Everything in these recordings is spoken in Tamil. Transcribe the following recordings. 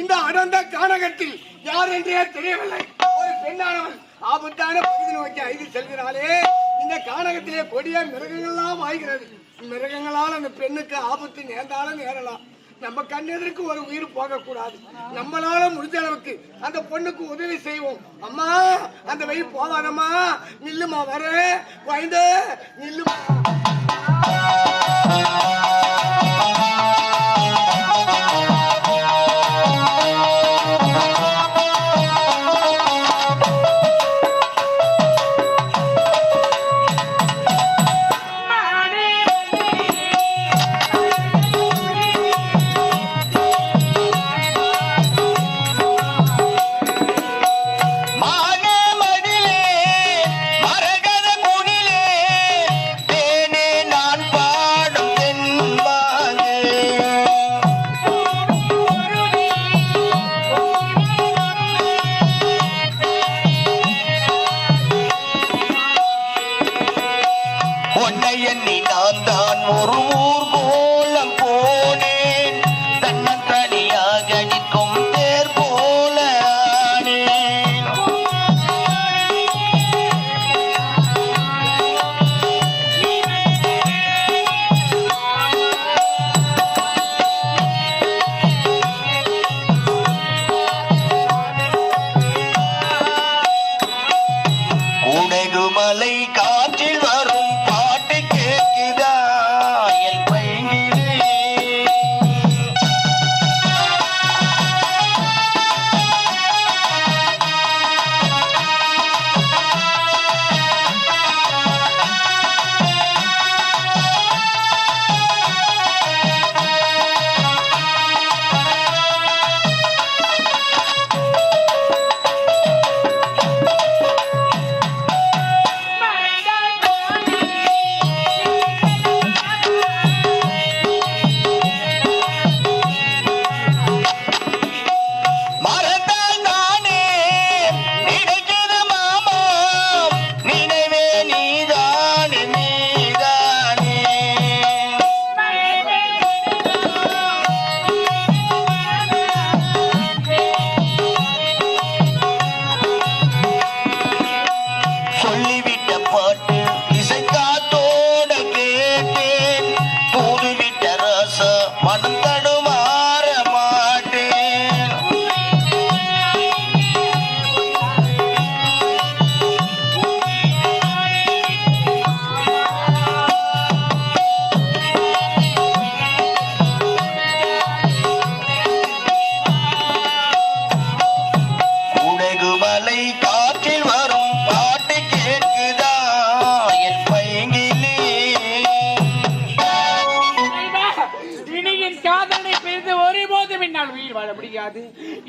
இந்த அடர்ந்த கானகத்தில் யார் என்றே தெரியவில்லை. ஒரு பெண்ணானவள் ஆபத்தான பகுதி நோக்கி ஐந்து செல்கிறாளே. இந்த கானகத்திலே கொடிய மிருகங்கள்லாம் ஆகிறது. மிருகங்களால் அந்த பெண்ணுக்கு ஆபத்து நேர்ந்தாலும் நேரலாம். நம்ம கண்ணெதற்கு ஒரு உயிர் போகக்கூடாது. நம்மளால முடிஞ்ச அளவுக்கு அந்த பொண்ணுக்கு உதவி செய்வோம். அம்மா அந்த வழி போவாதம்மா, நில்லுமா, வர வாய்ந்து நில்லுமா.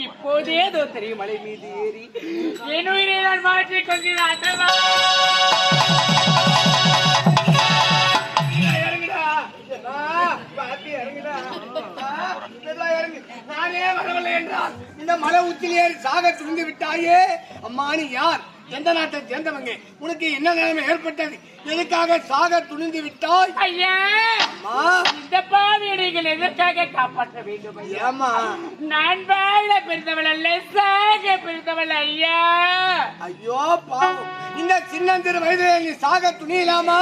இப்போதே தெரியும் மலை மீது ஏறி என் உயிரை நான் மாற்றிக் கொள்கிறேன். நானே வரவில்லை என்றால் இந்த மலை உச்சிலேறி சாக துணிந்து விட்டாயே. அம்மா நீ யார்? எந்த நாட்டை சேர்ந்தவங்க? உனக்கு என்ன நிலைமை ஏற்பட்டது? எதுக்காக சாக துணிந்து விட்டாய்? ஐயா இந்த பாவியடிகள் எதற்காக காப்பாற்ற வேண்டும்? ஐயாமா நான் வாழ பிறந்தவள் அல்ல, சாக பிறந்தவள் ஐயா. ஐயோ பாவம், இந்த சின்னந்திரு வயதிலே நீ சாக துணியலாமா?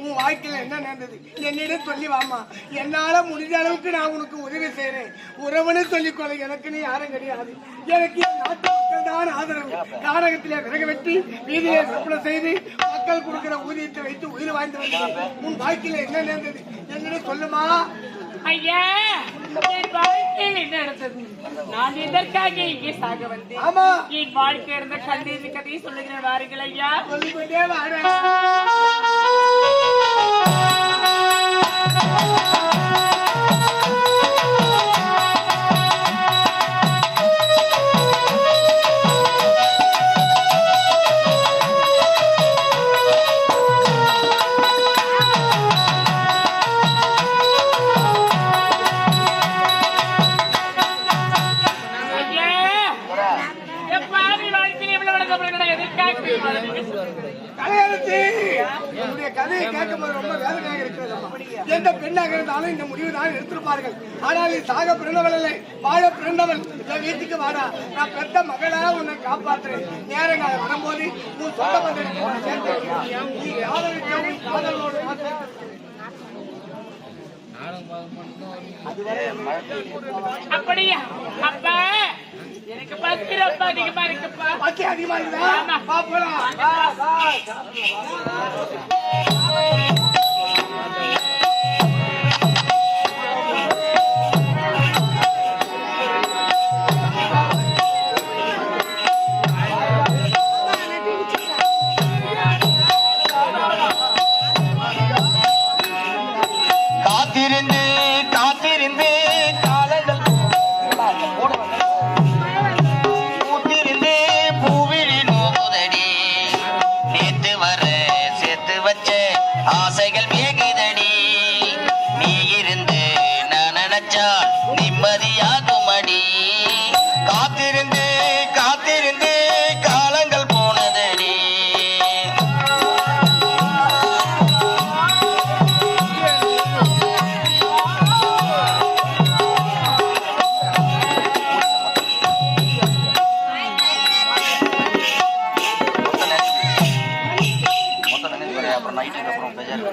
உன் வாழ்க்கையில என்ன நடந்தது என்னிடம் சொல்லி வாமா. என்னால முடிஞ்ச அளவுக்கு நான் உனக்கு உதவி செய்யறேன். உறவுன்னு சொல்லிக்கொள்ள எனக்கு நீ யாரும் கிடையாது. எனக்கு நாட்டு மக்கள் ஆபத்தான ஆதரவு. கானகத்திலே விறகு வெட்டி வீதியிலே விற்பனை செய்து மக்கள் கொடுக்கிற ஊதியத்தை வைத்து உயிர் வாழ்ந்து வந்தது. உன் வாழ்க்கையில என்ன நேர்ந்தது என்னன்னு சொல்லுமா? ஐயா, என் வாழ்க்கையில் என்ன நடந்தது? நான் இதற்காக இங்கே சாக வந்தேன். ஆமா, என் வாழ்க்கை இருந்த கண்ணீர் கதையை சொல்லுகிறேன், வாருங்கள் ஐயா. சொல்லிக்கொண்டே வாட. என்னுடைய கதையை கேட்கும்போது ரொம்ப வேதனையாக இருக்கிறது. எந்த பெண்ணாக இருந்தாலும் இந்த முடிவு தான் எடுத்திருப்பார்கள். ஆனால் நீ சாக பிறந்தவள் இல்லை, வாழ பிறந்தவள். இந்த வீட்டுக்கு வாடா, நான் பெத்த மகளா உன்னை காப்பாற்றுறேன். நேரங்கள் வரும்போது உன் சொந்த பந்தத்தை சேர்த்து நீ ஆதரிக்க காதலோடு அப்படியா? அப்பா எனக்கு பத்து ரொம்ப அதிகமா இருக்குப்பா. பத்தி அதிகமா இருக்குதா? பாப்போலாம். காத்திருந்து காத்திருந்து காலங்கள் பூத்திருந்து பூவிழி நோகுதடி நேத்து வர சேர்த்து வச்ச ஆசைகள் மேகிதடி நீ இருந்து நான் நினைச்சா நிம்மதியாகுமடி காத்திருந்து காத்திருந்து காலங்கள் போனதடி அப்புறம் நைட்டுக்கு அப்புறம் பெஜார்